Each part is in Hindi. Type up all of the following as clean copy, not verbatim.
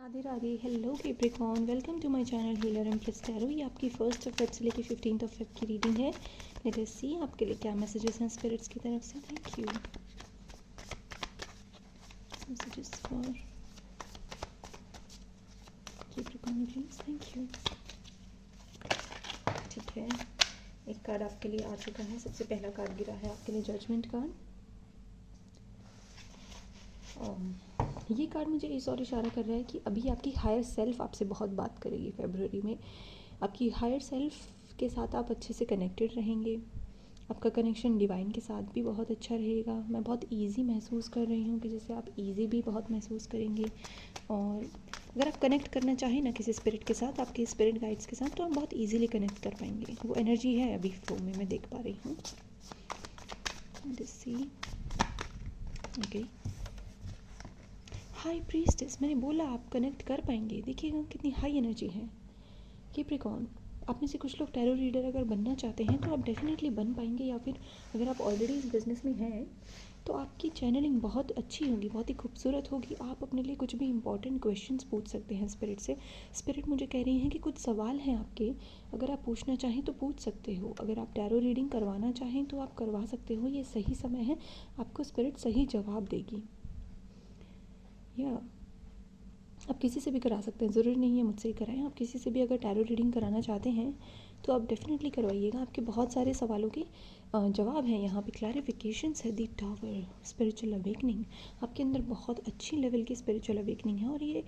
Radhe Radhe. Hello Capricorn, welcome to my channel healer and plus tarot. ये आपकी 1 फेब से लेकर 15 फेब की रीडिंग है। लेट अस सी आपके लिए क्या मैसेजेस हैं स्पिरिट्स की तरफ से। Thank you. Messages for Capricorn please. Thank you. ठीक है, एक कार्ड आपके लिए आ चुका है। सबसे पहला कार्ड गिरा है आपके लिए जजमेंट कार्ड। ये कार्ड मुझे इस और इशारा कर रहा है कि अभी आपकी हायर सेल्फ आपसे बहुत बात करेगी। फरवरी में आपकी हायर सेल्फ के साथ आप अच्छे से कनेक्टेड रहेंगे। आपका कनेक्शन डिवाइन के साथ भी बहुत अच्छा रहेगा। मैं बहुत इजी महसूस कर रही हूँ कि जैसे आप इजी भी बहुत महसूस करेंगे। और अगर आप कनेक्ट करना चाहें ना किसी स्पिरिट के साथ, आपके स्पिरिट गाइड्स के साथ, तो आप बहुत इजीली कनेक्ट कर पाएंगे। वो एनर्जी है अभी फ्लो में, मैं देख पा रही हूँ। ओके, हाई प्रीस्टेस, मैंने बोला आप कनेक्ट कर पाएंगे। देखिएगा कितनी हाई एनर्जी है। कैप्रिकॉर्न, आप में से कुछ लोग टैरो रीडर अगर बनना चाहते हैं तो आप डेफिनेटली बन पाएंगे, या फिर अगर आप ऑलरेडी इस बिज़नेस में हैं तो आपकी चैनलिंग बहुत अच्छी होगी, बहुत ही खूबसूरत होगी। आप अपने लिए कुछ भी इंपॉर्टेंट क्वेश्चंस पूछ सकते हैं स्पिरिट से। स्पिरिट मुझे कह रही हैं कि कुछ सवाल हैं आपके, अगर आप पूछना चाहें तो पूछ सकते हो। अगर आप टैरो रीडिंग करवाना चाहें तो आप करवा सकते हो। ये सही समय है, आपको स्पिरिट सही जवाब देगी। या आप किसी से भी करा सकते हैं, ज़रूरी नहीं है मुझसे ही कराएं। आप किसी से भी अगर टैरो रीडिंग कराना चाहते हैं तो आप डेफिनेटली करवाइएगा। आपके बहुत सारे सवालों के जवाब हैं यहाँ पे, क्लैरिफिकेशंस है। दी टावर, स्पिरिचुअल अवेकनिंग, आपके अंदर बहुत अच्छी लेवल की स्पिरिचुअल अवेकनिंग है। और ये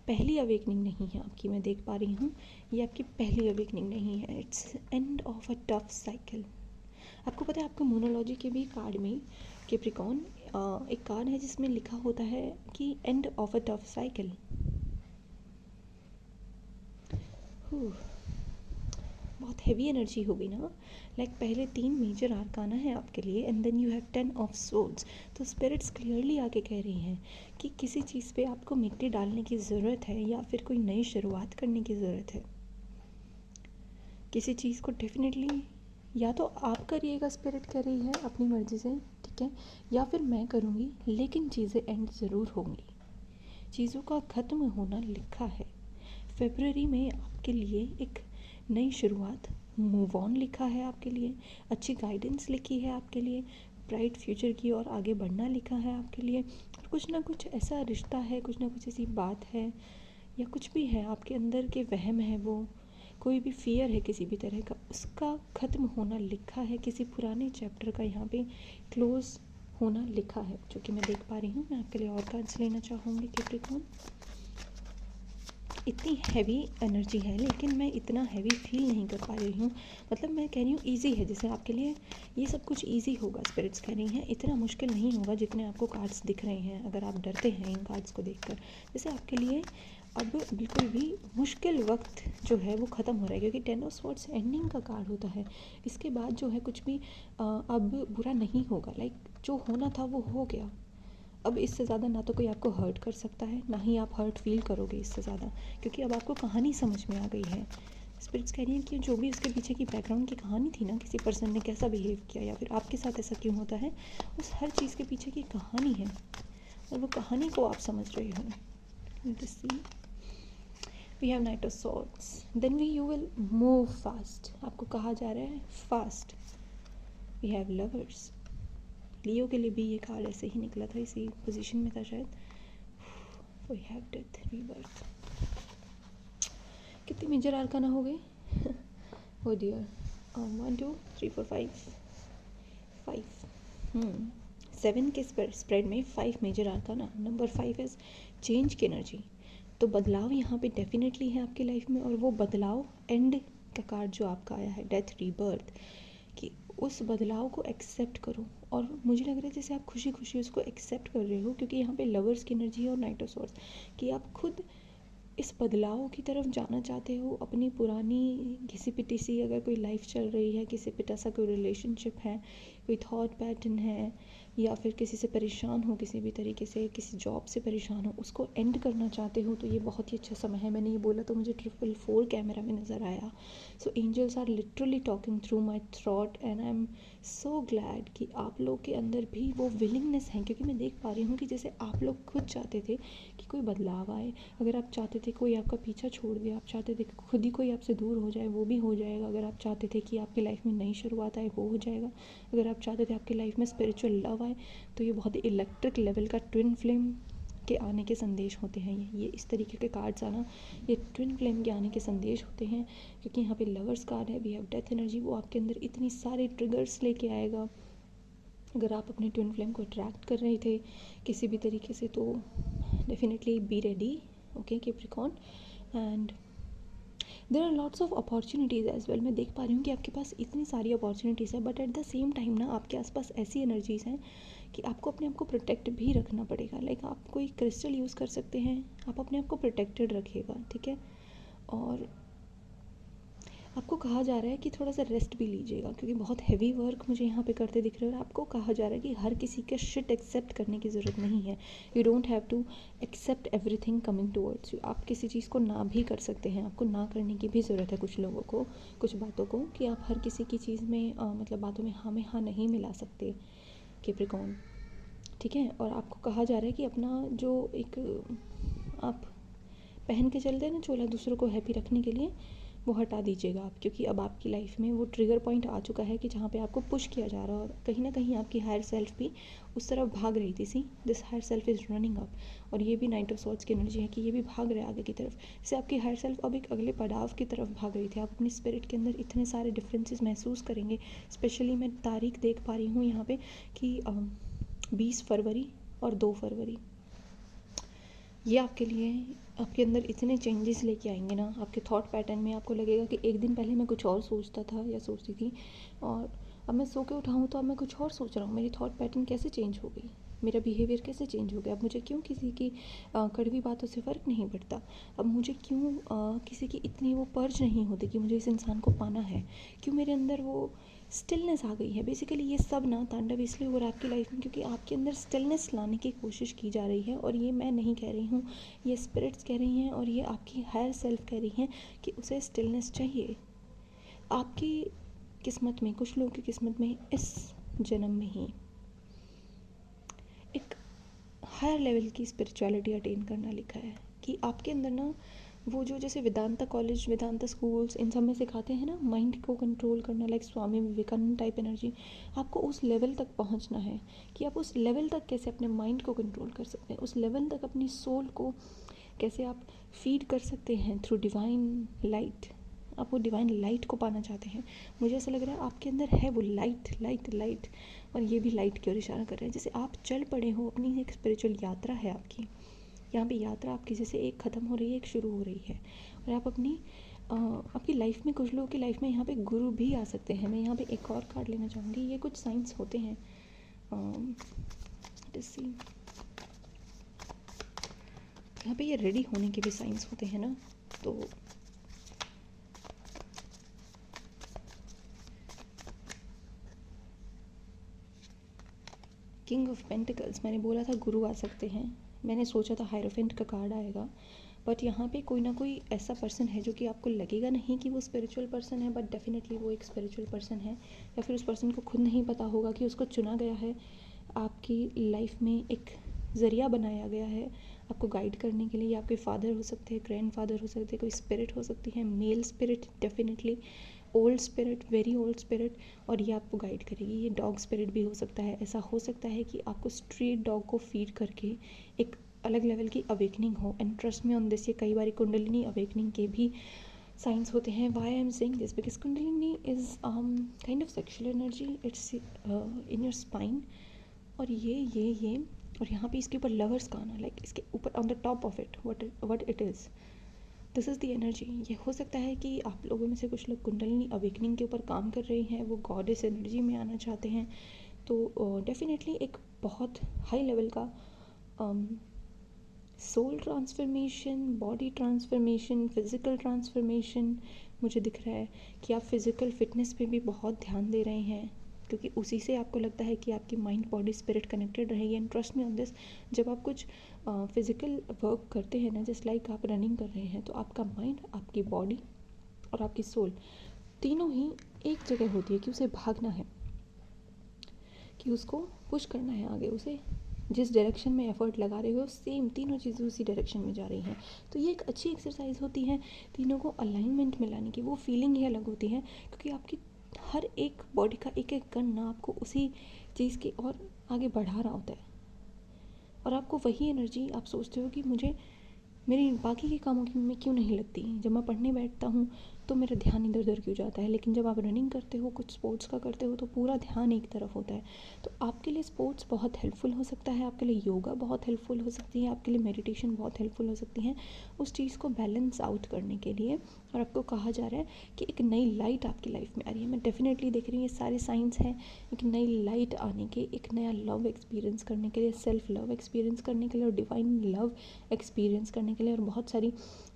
पहली अवेकनिंग नहीं है आपकी, मैं देख पा रही हूँ। ये आपकी पहली अवेकनिंग नहीं है। It's end of a tough cycle. आपको पता है आपको मोनोलॉजी के भी कार्ड में कैप्रिकॉर्न एक कार्ड है जिसमें लिखा होता है कि end of a tough cycle. बहुत हैवी एनर्जी होगी ना। लाइक पहले 3 मेजर आर्काना है आपके लिए and then you have 10 of swords. तो स्पिरिट्स क्लियरली आके कह रही हैं कि किसी चीज़ पे आपको मिट्टी डालने की ज़रूरत है, या फिर कोई नई शुरुआत करने की ज़रूरत है। किसी चीज़ को डेफिनेटली या तो आप करिएगा, स्पिरिट कह रही है अपनी मर्ज़ी से, ठीक है, या फिर मैं करूँगी, लेकिन चीज़ें एंड ज़रूर होंगी। चीज़ों का ख़त्म होना लिखा है। फरवरी में आपके लिए एक नई शुरुआत, मूव ऑन लिखा है आपके लिए, अच्छी गाइडेंस लिखी है आपके लिए, ब्राइट फ्यूचर की ओर आगे बढ़ना लिखा है आपके लिए। और कुछ ना कुछ ऐसा रिश्ता है, कुछ ना कुछ ऐसी बात है, या कुछ भी है आपके अंदर के वहम है, वो कोई भी फियर है किसी भी तरह का, उसका ख़त्म होना लिखा है। किसी पुराने चैप्टर का यहाँ पे क्लोज़ होना लिखा है, जो कि मैं देख पा रही हूँ। मैं आपके लिए और कार्ड्स लेना चाहूँगी कैप्रिकॉर्न। इतनी हैवी एनर्जी है, लेकिन मैं इतना हैवी फील नहीं कर पा रही हूँ। मतलब मैं कह रही हूँ ईजी है, जैसे आपके लिए ये सब कुछ ईजी होगा। स्पिरिट्स कह रही हैं इतना मुश्किल नहीं होगा जितने आपको कार्ड्स दिख रहे हैं। अगर आप डरते हैं इन कार्ड्स को देखकर, जैसे आपके लिए अब बिल्कुल भी मुश्किल वक्त जो है वो ख़त्म हो रहा है, क्योंकि 10 ऑफ स्वॉर्ड्स एंडिंग का कार्ड होता है। इसके बाद जो है कुछ भी अब बुरा नहीं होगा। लाइक जो होना था वो हो गया। अब इससे ज़्यादा ना तो कोई आपको हर्ट कर सकता है, ना ही आप हर्ट फील करोगे इससे ज़्यादा, क्योंकि अब आपको कहानी समझ में आ गई है। स्पिरिट्स कह रही हैं कि जो भी उसके पीछे की बैकग्राउंड की कहानी थी ना, किसी पर्सन ने कैसा बिहेव किया या फिर आपके साथ ऐसा क्यों होता है, उस हर चीज़ के पीछे की कहानी है, और वो कहानी को आप समझ रहे हो। Let us see. We have Knight of Swords. Then you will move fast. आपको कहा जा रहा है फास्ट। We have Lovers. लियो के लिए भी ये कार्ड ऐसे ही निकला था, इसी पोजीशन में था शायद। We have Death, Rebirth. कितने मेजर आर्काना हो गए? Oh dear. 1 2 3 4 5 7 के स्प्रेड में 5 major arcana. Number 5 is change की एनर्जी। तो बदलाव यहाँ पे डेफिनेटली है आपकी लाइफ में, और वो बदलाव एंड का कार्ड जो आपका आया है, डेथ रीबर्थ, कि उस बदलाव को एक्सेप्ट करो। और मुझे लग रहा है जैसे आप खुशी खुशी उसको एक्सेप्ट कर रहे हो, क्योंकि यहाँ पे लवर्स की एनर्जी है और नाइट ऑफ स्वॉर्ड्स, कि आप खुद इस बदलाव की तरफ जाना चाहते हो। अपनी पुरानी घिसी पिटी सी अगर कोई लाइफ चल रही है, किसी पिटा सा कोई रिलेशनशिप है, कोई थॉट पैटर्न है, या फिर किसी से परेशान हो, किसी भी तरीके से किसी जॉब से परेशान हो, उसको एंड करना चाहते हो, तो ये बहुत ही अच्छा समय है। मैंने ये बोला तो मुझे 444 कैमरा में नज़र आया। So angels are literally talking through my throat and I am so glad कि आप लोग के अंदर भी वो विलिंगनेस है, क्योंकि मैं देख पा रही हूँ कि जैसे आप लोग खुद चाहते थे कि कोई बदलाव आए, अगर आप चाहते थे कोई आपका पीछा छोड़ दे, आप चाहते थे कि खुद ही कोई आपसे दूर हो जाए, वो भी हो जाएगा। अगर आप चाहते थे कि आपकी लाइफ में नई शुरुआत आए, वो हो जाएगा। अगर आप चाहते थे आपकी लाइफ में स्पिरिचुअल लव आए, तो ये बहुत ही इलेक्ट्रिक लेवल का ट्विन फ्लेम के आने के संदेश होते हैं। ये इस तरीके के कार्ड्स आना, ये ट्विन फ्लेम के आने के संदेश होते हैं, क्योंकि यहाँ पे लवर्स कार्ड है, वी हैव डेथ एनर्जी। वो आपके अंदर इतनी सारे ट्रिगर्स लेके आएगा। अगर आप अपने ट्विन फ्लेम को अट्रैक्ट कर रहे थे किसी भी तरीके से, तो definitely be ready, okay Capricorn. And there are lots of opportunities as well. मैं देख पा रही हूँ कि आपके पास इतनी सारी अपॉर्चुनिटीज़ है, but at the same time ना आपके आसपास ऐसी एनर्जीज़ हैं कि आपको अपने आप को प्रोटेक्ट भी रखना पड़ेगा। लाइक आप कोई क्रिस्टल यूज़ कर सकते हैं, आप अपने आप को प्रोटेक्टेड रखिएगा, ठीक है। और आपको कहा जा रहा है कि थोड़ा सा रेस्ट भी लीजिएगा, क्योंकि बहुत हैवी वर्क मुझे यहाँ पे करते दिख रहे हो। और आपको कहा जा रहा है कि हर किसी के शिट एक्सेप्ट करने की ज़रूरत नहीं है। You don't have to accept everything coming towards you. आप किसी चीज़ को ना भी कर सकते हैं, आपको ना करने की भी ज़रूरत है कुछ लोगों को, कुछ बातों को, कि आप हर किसी की चीज़ में मतलब बातों में हाँ नहीं मिला सकते कैप्रिकॉर्न, ठीक है। और आपको कहा जा रहा है कि अपना जो एक आप पहन के चलते हैं ना चोला दूसरों को हैप्पी रखने के लिए, वो हटा दीजिएगा आप, क्योंकि अब आपकी लाइफ में वो ट्रिगर पॉइंट आ चुका है कि जहाँ पे आपको पुश किया जा रहा है, और कहीं ना कहीं आपकी हायर सेल्फ भी उस तरफ भाग रही थी। See this higher self is running up, और ये भी नाइट ऑफ सॉर्ड्स की एनर्जी है कि ये भी भाग रहे आगे की तरफ। जैसे आपकी हायर सेल्फ अब एक अगले पड़ाव की तरफ भाग रही थी। आप अपनी स्पिरिट के अंदर इतने सारे डिफरेंसेस महसूस करेंगे। स्पेशली मैं तारीख देख पा रही हूँ यहाँ पे कि 20 फरवरी और 2 फरवरी, ये आपके लिए आपके अंदर इतने चेंजेस लेके आएंगे ना, आपके थॉट पैटर्न में। आपको लगेगा कि एक दिन पहले मैं कुछ और सोचता था या सोचती थी, और अब मैं सो के उठाऊँ तो अब मैं कुछ और सोच रहा हूँ। मेरी थॉट पैटर्न कैसे चेंज हो गई, मेरा बिहेवियर कैसे चेंज हो गया। अब मुझे क्यों किसी की कड़वी बातों से फ़र्क नहीं पड़ता। अब मुझे क्यों किसी की इतनी वो पर्ज नहीं होती कि मुझे इस इंसान को पाना है। क्यों मेरे अंदर वो स्टिलनेस आ गई है। बेसिकली ये सब ना तांडव इसलिए हो रहा है आपकी लाइफ में, क्योंकि आपके अंदर स्टिलनेस लाने की कोशिश की जा रही है। और ये मैं नहीं कह रही हूँ, ये स्पिरिट्स कह रही हैं, और ये आपकी हायर सेल्फ कह रही हैं कि उसे स्टिलनेस चाहिए। आपकी किस्मत में, कुछ लोगों की किस्मत में इस जन्म में ही एक हायर लेवल की स्पिरिचुअलिटी अटेन करना लिखा है, कि आपके अंदर ना वो जो जैसे वेदांता कॉलेज, वेदांता स्कूल्स, इन सब में सिखाते हैं ना माइंड को कंट्रोल करना, like Swami Vivekananda type energy. आपको उस लेवल तक पहुंचना है कि आप उस लेवल तक कैसे अपने माइंड को कंट्रोल कर सकते हैं, उस लेवल तक अपनी सोल को कैसे आप फीड कर सकते हैं थ्रू डिवाइन लाइट। आप वो डिवाइन लाइट को पाना चाहते हैं। मुझे ऐसा लग रहा है आपके अंदर है वो लाइट लाइट लाइट, और ये भी लाइट की ओर इशारा कर रहे हैं। जैसे आप चल पड़े हो, अपनी एक स्पिरिचुअल यात्रा है आपकी। यहाँ पे यात्रा आपकी जैसे एक ख़त्म हो रही है, एक शुरू हो रही है। और आप अपनी आपकी लाइफ में, कुछ लोगों की लाइफ में यहाँ पे गुरु भी आ सकते हैं। मैं यहाँ पे एक और कार्ड लेना चाहूँगी। ये कुछ साइंस होते हैं, यहाँ पे ये रेडी होने के भी साइंस होते हैं ना। तो किंग ऑफ पेंटिकल्स, मैंने बोला था गुरु आ सकते हैं। मैंने सोचा था हायरोफेंट का कार्ड आएगा, बट यहाँ पे कोई ना कोई ऐसा पर्सन है जो कि आपको लगेगा नहीं कि वो स्पिरिचुअल पर्सन है, बट डेफिनेटली वो एक स्पिरिचुअल पर्सन है। या फिर उस पर्सन को खुद नहीं पता होगा कि उसको चुना गया है, आपकी लाइफ में एक ज़रिया बनाया गया है आपको गाइड करने के लिए। आपके फादर हो सकते हैं, ग्रैंड फादर हो सकते हैं, कोई स्पिरिट हो सकती है, male spirit definitely, old spirit, very old spirit, और ये आपको गाइड करेगी। ये डॉग स्पिरिट भी हो सकता है। ऐसा हो सकता है कि आपको स्ट्रीट डॉग को फीड करके एक अलग लेवल की अवेकनिंग हो। एंड ट्रस्ट में ऑन दिस, ये कई बार कुंडलिनी अवेकनिंग के भी साइंस होते हैं। Why I am saying this, because Kundalini is kind of sexual energy, it's in your spine. और ये और यहाँ पे इसके ऊपर लवर्स का आना, लाइक इसके ऊपर on the top of it what it is, this is the energy. ये हो सकता है कि आप लोगों में से कुछ लोग कुंडलिनी अवेकनिंग के ऊपर काम कर रहे हैं, वो गॉडेस एनर्जी में आना चाहते हैं। तो डेफिनेटली एक बहुत हाई लेवल का soul transformation, body transformation, physical transformation मुझे दिख रहा है कि आप फिज़िकल फिटनेस पे भी बहुत ध्यान दे रहे हैं। क्योंकि उसी से आपको लगता है कि आपकी माइंड बॉडी स्पिरिट कनेक्टेड रहेगी। And trust me on this, जब आप कुछ फिजिकल वर्क करते हैं ना, जस्ट लाइक आप रनिंग कर रहे हैं, तो आपका माइंड, आपकी बॉडी और आपकी सोल तीनों ही एक जगह होती है कि उसे भागना है, कि उसको पुश करना है आगे, उसे जिस डायरेक्शन में एफर्ट लगा रहे हो सेम तीनों चीज़ें उसी डायरेक्शन में जा रही हैं। तो ये एक अच्छी एक्सरसाइज होती है तीनों को अलाइनमेंट में लाने की। वो फीलिंग ही अलग होती है, क्योंकि आपकी हर एक बॉडी का एक एक कण ना आपको उसी चीज़ की और आगे बढ़ा रहा होता है, और आपको वही एनर्जी आप सोचते हो कि मुझे मेरी बाकी के कामों की में क्यों नहीं लगती। जब मैं पढ़ने बैठता हूँ तो मेरा ध्यान इधर उधर क्यों जाता है, लेकिन जब आप रनिंग करते हो, कुछ स्पोर्ट्स का करते हो, तो पूरा ध्यान एक तरफ होता है। तो आपके लिए स्पोर्ट्स बहुत हेल्पफुल हो सकता है, आपके लिए योगा बहुत हेल्पफुल हो सकती है, आपके लिए मेडिटेशन बहुत हेल्पफुल हो सकती हैं उस चीज़ को बैलेंस आउट करने के लिए। और आपको कहा जा रहा है कि एक नई लाइट आपकी लाइफ में आ रही है। मैं डेफिनेटली देख रही हूँ ये सारे साइंस हैं एक नई लाइट आने के, एक नया लव एक्सपीरियंस करने के लिए, सेल्फ लव एक्सपीरियंस करने के लिए और डिवाइन लव एक्सपीरियंस करने के लिए, और बहुत सारी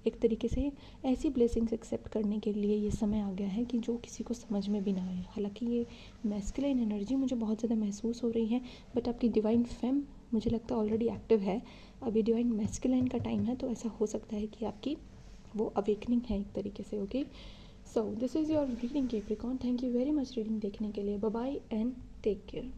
एक तरीके से ऐसी ब्लेसिंग्स एक्सेप्ट करने के लिए ये समय आ गया है कि जो किसी को समझ में भी ना आए। हालांकि ये मैस्कुलिन एनर्जी मुझे बहुत ज़्यादा महसूस हो रही है, बट आपकी डिवाइन फेम मुझे लगता है ऑलरेडी एक्टिव है। अभी डिवाइन मैस्कुलिन का टाइम है, तो ऐसा हो सकता है कि आपकी वो अवेकनिंग है एक तरीके से। Okay, so this is your reading Capricorn. Thank you very much reading देखने के लिए। Bye bye and take care.